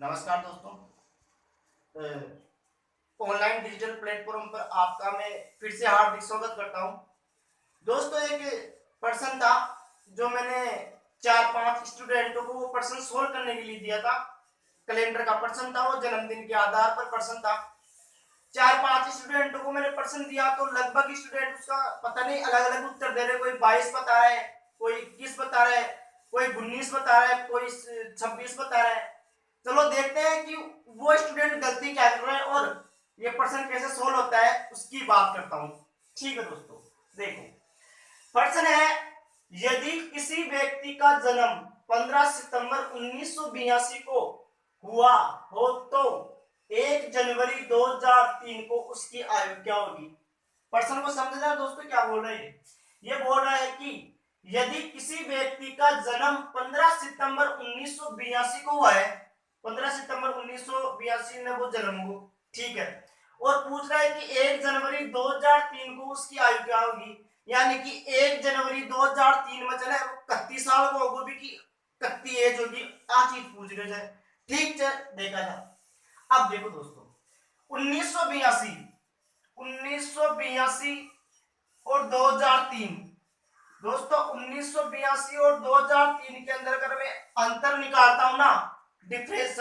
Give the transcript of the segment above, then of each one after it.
नमस्कार दोस्तों। Online digital platform पर आपका मैं फिर से हार्दिक स्वागत करता हूं। दोस्तों, एक प्रश्न था जो मैंने 4-5 स्टूडेंटों को वो प्रश्न सोल्व करने के लिए दिया था। कैलेंडर का प्रश्न था, वो जन्मदिन के आधार पर प्रश्न था। 4-5 स्टूडेंटों को मैंने प्रश्न दिया तो लगभग स्टूडेंट उसका पता नहीं अलग अलग उत्तर दे रहे। कोई 22 बता रहा है, कोई 21 बता रहा है, कोई 19 बता रहा है, कोई 26 बता रहा है। चलो देखते हैं कि वो स्टूडेंट गलती क्या कर रहा है और ये प्रश्न कैसे सोल्व होता है उसकी बात करता हूं। ठीक है दोस्तों, देखो प्रश्न है, यदि किसी व्यक्ति का जन्म 15 सितंबर 1982 को हुआ हो तो 1 जनवरी 2003 को उसकी आयु क्या होगी। प्रश्न को समझना दोस्तों, क्या बोल रहे हैं। ये बोल रहा है कि यदि किसी व्यक्ति का जन्म 15 सितंबर 1982 को हुआ है, 15 सितंबर 1982 में वो जन्म हो, ठीक है, और पूछ रहा है कि 1 जनवरी 2003 को उसकी आयु क्या होगी। यानी कि 1 जनवरी 2003 में चले 31 साल को होगी भी कि 31 एज होगी, आ चीज पूछ रहे हैं। ठीक है, देखा जाए। अब देखो दोस्तों, 1982 1982 और 2003, दोस्तों 1982 और 2003 के अंदर अगर मैं अंतर निकालता हूं ना, डिफरेंस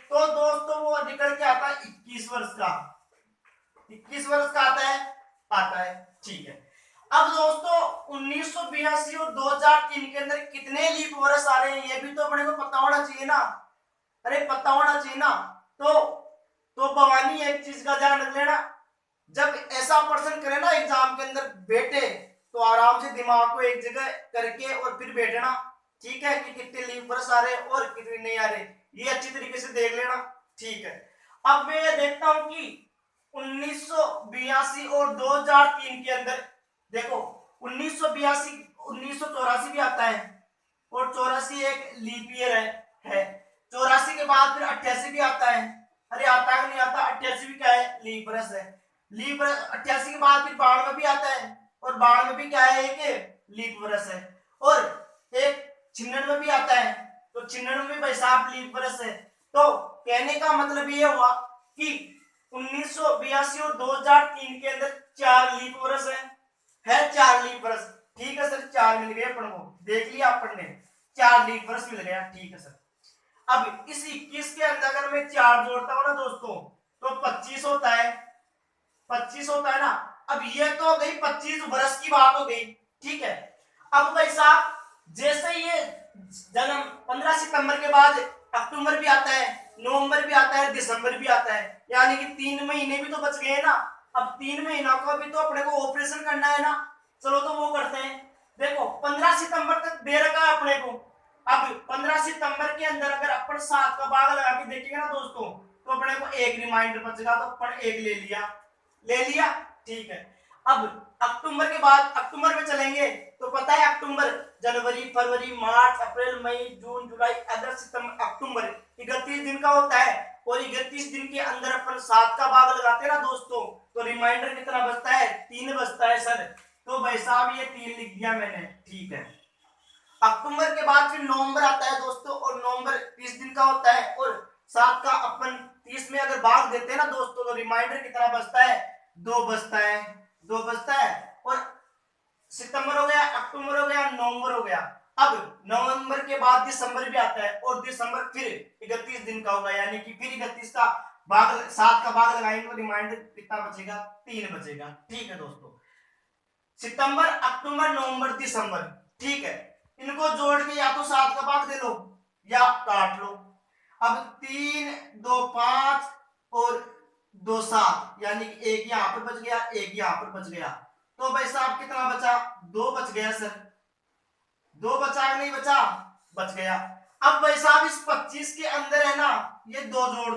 तो दोस्तों वो निकल के आता है 21 वर्ष का। 21 वर्ष का आता है। ठीक है, अब दोस्तों 1982 और 2003 के अंदर कितने लीप वर्ष आ रहे हैं ये भी तो अपने को पता होना चाहिए ना। अरे पता होना चाहिए ना। तो भवानी एक चीज का ध्यान रख लेना, जब ऐसा प्रश्न करे ना एग्जाम के अंदर बैठे तो आराम से दिमाग को एक जगह करके और फिर बैठना। ठीक है, कि कितने लीप वर्ष आ रहे और कितने नहीं आ रहे, ये अच्छी तरीके से देख लेना। ठीक है, अब मैं ये देखता हूं कि 1982 और 2003 के अंदर देखो 1982 1984 भी आता है और 84 एक लीप ईयर है। 84 के बाद फिर 88 भी आता है। अरे आता है नहीं आता, 88 भी क्या है, लीप वर्ष है। लीप वर्ष 88 के बाद फिर 92 भी आता है और 92 भी क्या है, एक लीप वर्ष है। और एक 96 भी आता है, तो 96 भाई साहब लीप वर्ष है। तो कहने का मतलब ये हुआ कि 1982 और 2003 के अंदर 4 लीप वर्ष है 4 लीप वर्ष। ठीक है सर, 4 मिल गए अपन को, देख लिया अपन ने, 4 लीप वर्ष मिल गया। ठीक है सर, अब इस 21 के अंदर अगर मैं 4 जोड़ता हूं ना दोस्तों तो 25 होता है। 25 होता है ना। अब ये तो हो गई 25 वर्ष की बात हो गई। ठीक है, अब भाई साहब जैसे ये जन्म 15 सितंबर के बाद अक्टूबर भी आता है, नवंबर भी आता है, दिसंबर भी आता है, यानी कि 3 महीने भी तो बच गए ना। अब 3 महीना को भी तो अपने को ऑपरेशन करना है ना। चलो तो वो करते हैं। देखो 15 सितंबर तक दे रखा है अपने को। अब 15 सितंबर के अंदर अगर अपन 7 का भाग लगा के देखेंगे ना दोस्तों तो अपने को एक रिमाइंडर बचेगा, तो अपन एक ले लिया। ठीक है, अब अक्टूबर के बाद अक्टूबर में चलेंगे तो पता है अक्टूबर, जनवरी, फरवरी, मार्च, अप्रैल, मई, जून, जुलाई, अगस्त, सितंबर, अक्टूबर 31 दिन का होता है। और 31 दिन के अंदर अपन 7 का भाग लगाते हैं ना दोस्तों, तो रिमाइंडर कितना बचता है, 3 बचता है सर। तो भाई साहब ये 3 लिख दिया मैंने। ठीक है, अक्टूबर के बाद फिर नवंबर आता है दोस्तों, और नवंबर 30 दिन का होता है, और 7 का अपन 30 में अगर भाग देते हैं ना दोस्तों तो रिमाइंडर कितना बचता है, 2 बचता है। 2 बचता है। और सितंबर हो गया, अक्टूबर हो गया, नवंबर हो गया। अब नवंबर के बाद दिसंबर भी आता है, और दिसंबर फिर 31 दिन का होगा, यानी कि फिर 31 का भाग 7 का भाग लगाएंगे तो रिमाइंडर कितना बचेगा, 3 बचेगा। ठीक है दोस्तों, सितंबर, अक्टूबर, नवंबर, दिसंबर। ठीक है, इनको जोड़ के या तो 7 का भाग दे लो या काट लो। अब 3 2 5 और 2 7, यानी कि एक यहां पर बच गया, एक यहां पर बच गया। तो भाई साहब कितना बचा, 2 बच गया सर। 2 बचा नहीं बचा, बच गया। अब भाई साहब इस 25 के अंदर है ना, ये 2 जोड़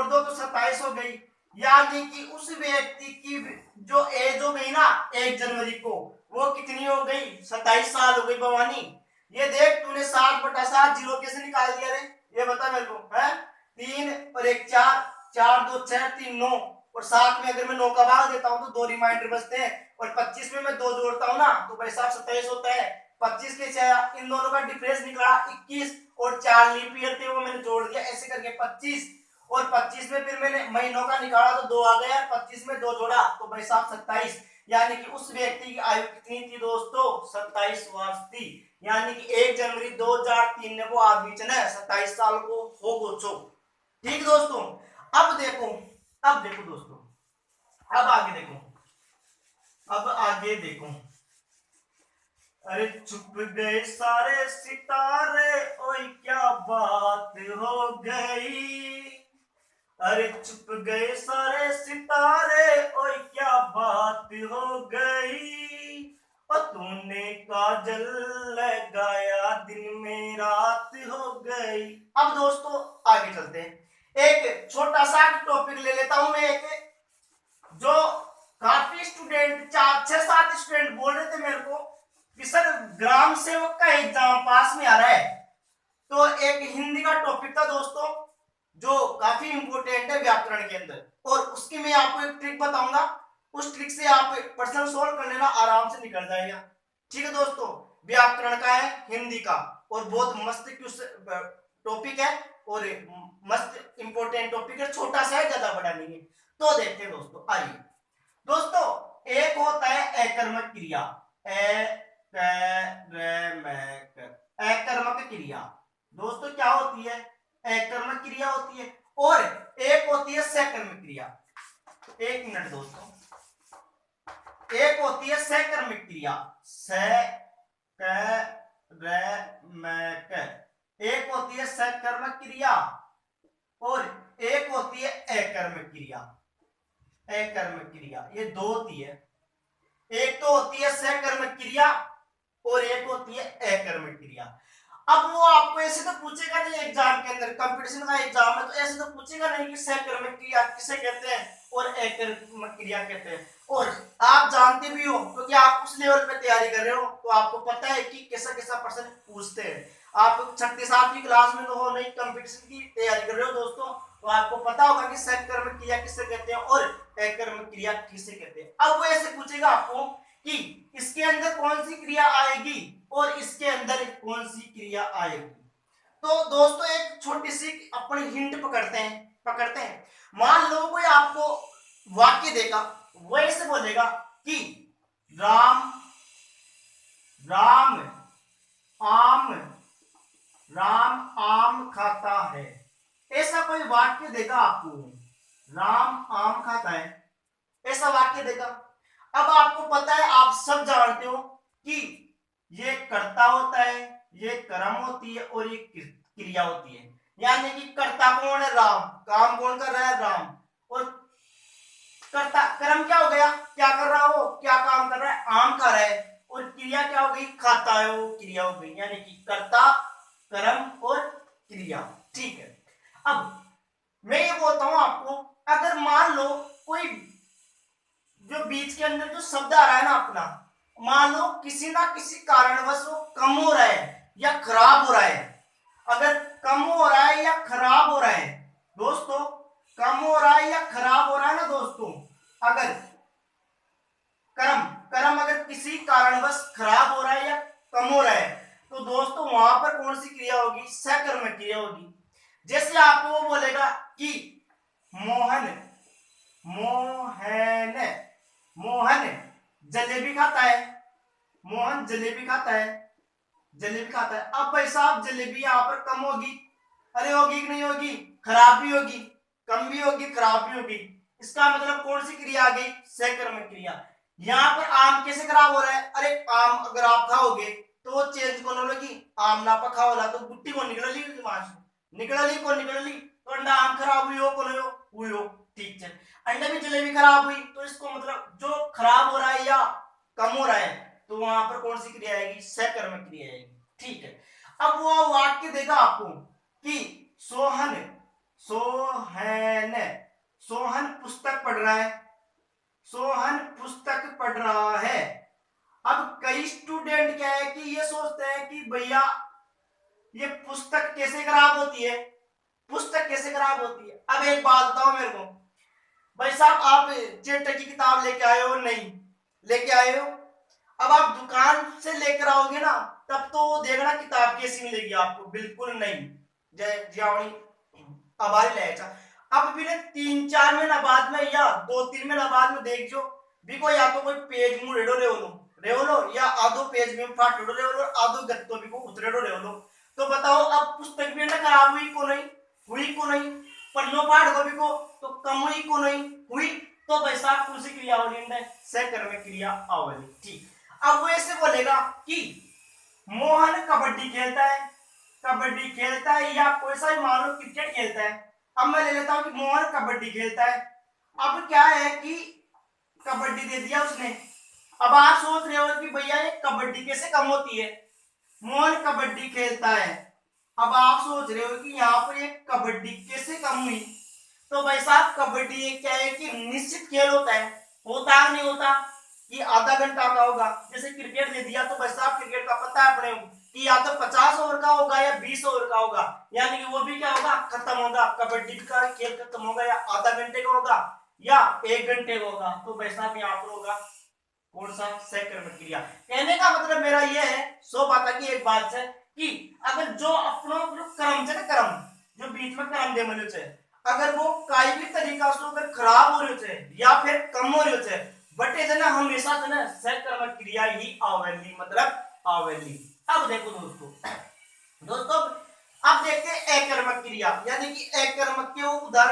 दो तो 27 हो गई। यानी कि उस व्यक्ति की जो एज हो गई ना 1 जनवरी को, वो कितनी हो गई, 27 साल हो गई। भवानी ये देख, तूने 7/7 जीरो कैसे निकाल दिया रे, ये बता मेरे को है। 3 और 1 4, 4 2 6 3 9, और 7 में अगर मैं 9 का भाग देता हूं तो 2 रिमाइंडर बचते हैं, और 25 में मैं 2 जोड़ता हूं ना तो भाई साहब 27 होता है। 25 के 6 इन दोनों का डिफरेंस निकला 21, और 4 लीप ईयर थे वो मैंने जोड़ दिया, ऐसे करके 25, और 25 में फिर मैंने महीनों का निकाला तो 2 आ गया, 25 में 2 जोड़ा तो भाई साहब 27, यानी कि उस व्यक्ति की आयु कितनी थी दोस्तों, 27 वर्ष थी। यानी कि 1 जनवरी 2003 ने वो आदमी ने 27 साल को हो गो छो। ठीक दोस्तों, अब देखो दोस्तों, अब आगे देखो। अरे छुप गए सारे सितारे, ओए क्या बात हो गई। अरे छुप गए सारे सितारे, ओए क्या बात हो गई। और तूने काजल लगाया, दिन में रात हो गई। अब दोस्तों आगे चलते हैं, एक छोटा सा टॉपिक ले लेता हूं मैं, एक जो काफी स्टूडेंट 4-6-7 स्टूडेंट बोल रहे थे मेरे को कि सर ग्राम सेवक का एग्जाम पास में आ रहा है, तो एक हिंदी का टॉपिक था दोस्तों जो काफी इंपॉर्टेंट है व्याकरण के अंदर, और उसकी मैं आपको एक ट्रिक बताऊंगा, उस ट्रिक से आप प्रश्न सोल्व कर लेना, आराम से निकल जाएगा। ठीक है दोस्तों, व्याकरण का है, हिंदी का, और बहुत मस्त टॉपिक है और मस्त इंपॉर्टेंट टॉपिक है, छोटा सा है, ज्यादा बड़ा नहीं है। तो देखते हैं दोस्तों, आइए दोस्तों, एक होता है अकर्मक क्रिया, अकर्मक क्रिया दोस्तों क्या होती है, अकर्मक क्रिया होती है, और एक होती है सकर्मक क्रिया। एक मिनट दोस्तों, एक होती है सकर्मक क्रिया, एक होती है सकर्मक क्रिया और एक होती है अकर्मक क्रिया। अकर्मक क्रिया ये दो होती है, एक तो होती है सकर्मक क्रिया और एक होती है अकर्मक क्रिया। अब वो आपको ऐसे तो पूछेगा नहीं एग्जाम के अंदर, कंपटीशन का एग्जाम है तो ऐसे तो पूछेगा नहीं कि सकर्मक क्रिया किसे कहते हैं और अकर्मक क्रिया कहते हैं, और आप जानते भी हो क्योंकि आप उस लेवल पे तैयारी कर रहे हो, तो आपको पता है कि कैसा कैसा प्रश्न पूछते हैं। आप 6ठी-7वीं क्लास में तो हो नहीं, कंपटीशन की तैयारी कर रहे हो दोस्तों, तो आपको पता होगा कि सकर्मक क्रिया किसे कहते हैं और अकर्मक क्रिया किसे कहते हैं। अब वो ऐसे पूछेगा आपको कि इसके अंदर कौन सी क्रिया आएगी और इसके अंदर कौन सी क्रिया आएगी। तो दोस्तों एक छोटी सी अपनी हिंट पकड़ते हैं। मान लो कोई आपको वाक्य देगा, वो ऐसे बोलेगा कि राम आम खाता है, ऐसा कोई वाक्य देगा आपको, राम आम खाता है, ऐसा वाक्य देगा। अब आपको पता है, आप सब जानते हो कि ये कर्ता होता है, ये कर्म होती है और ये क्रिया होती है। यानी कि कर्ता कौन है, राम, काम कौन कर रहा है, राम, और कर्ता कर्म क्या हो गया, क्या कर रहा हो, क्या काम कर रहा है, आम खा रहा है, और क्रिया क्या हो गई, खाता है, वो क्रिया हो गई। यानी कि कर्ता, कर्म और क्रिया। ठीक है, अब मैं ये बोलता हूं आपको, अगर मान लो कोई जो बीच के अंदर जो शब्द आ रहा है ना अपना, मान लो किसी ना किसी कारणवश वो कम हो रहा है या खराब हो रहा है, अगर कम हो रहा है या खराब हो रहा है दोस्तों, कम हो रहा है या खराब हो रहा है ना दोस्तों, अगर कर्म अगर किसी कारणवश खराब हो रहा है या कम हो रहा है, तो दोस्तों वहां पर कौन सी क्रिया होगी, सकर्मक क्रिया होगी। जैसे आपको वो बोलेगा कि मोहन जलेबी खाता है, मोहन जलेबी खाता है। अब भाई साहब जलेबी यहाँ पर कम होगी, अरे होगी कि नहीं होगी, खराब भी होगी, कम भी होगी, खराब भी होगी। इसका मतलब कौन सी क्रिया आ गई, सकर्मक क्रिया। यहाँ पर आम कैसे खराब हो रहा है, अरे आम अगर आप खाओगे तो वो चेंज कौन होगी, आम ना पका होला तो गुट्टी को निकल ली, तो अंडा आम खराब हुई हो, ठीक है। अंडा भी जलेबी खराब हुई, तो इसको मतलब जो खराब हो रहा है या कम हो रहा है, तो वहां पर कौन सी क्रिया आएगी, सकर्मक क्रिया आएगी। ठीक है, अब वो वाक्य देगा आपको कि सोहन पुस्तक पढ़ रहा है। अब कई स्टूडेंट क्या है कि ये सोचते हैं कि भैया ये पुस्तक कैसे खराब होती है, अब एक बात बताओ मेरे को, भाई साहब आप चैप्टर की किताब लेके आए हो, नहीं लेके आए हो, अब आप दुकान से लेकर आओगे ना, तब तो देखना किताब कैसी मिलेगी आपको, बिल्कुल नहीं। जय जियावणी आभारी लहजा। अब भी 3-4 महीना बाद में या 2-3 महीना बाद में देख जो भी को या तो कोई पेज मुंह रेवलो या आधो पेज में फाटो रेवलो आधो गत्तो भी को उतरेडो रेवलो। तो बताओ अब पुस्तक भी ना खराब हुई को नहीं पन्नो फाट को भी को तो कम हुई को नहीं हुई। तो भाई साहब कौन सी क्रियावली है, सकर्मक क्रिया आवली। ठीक, अब वो ऐसे बोलेगा कि मोहन कबड्डी खेलता है या कोई सा भी मान लो क्रिकेट खेलता है। अब मैं ले लेता हूं कि मोहन कबड्डी खेलता है। अब क्या है कि कबड्डी दे दिया उसने। अब आप सोच रहे हो कि भैया ये कबड्डी कैसे कम होती है, मोहन कबड्डी खेलता है। अब आप सोच रहे हो कि यहाँ पर ये कबड्डी कैसे कम हुई। तो भाई साहब कबड्डी क्या है कि निश्चित खेल होता है नहीं होता कि आधा घंटा का होगा। जैसे क्रिकेट दे दिया तो भाई साहब क्रिकेट का पता है अपने कि या तो 50 ओवर का होगा या 20 ओवर का होगा, यानी कि वो भी क्या होगा खत्म होगा। कबड्डी का खेल खत्म होगा या आधा घंटे का होगा या 1 घंटे का होगा। तो भाई साहब यहाँ पर होगा कौन सा, सकर्मक क्रिया। कहने का मतलब मेरा यह है 100 बात की एक बात है कि अगर जो अपनो क्रम है ना, क्रम जो बीच में क्रम दे मिलो है, अगर वो काई भी तरीका से अगर खराब हो रही है या फिर कम हो रही है बटे जना हमेशा जना सकर्मक क्रिया ही आवेली, मतलब आवेली। अब देखो दोस्तों अब देखते हैं अकर्मक क्रिया, यानी कि अकर्मक के उदाहरण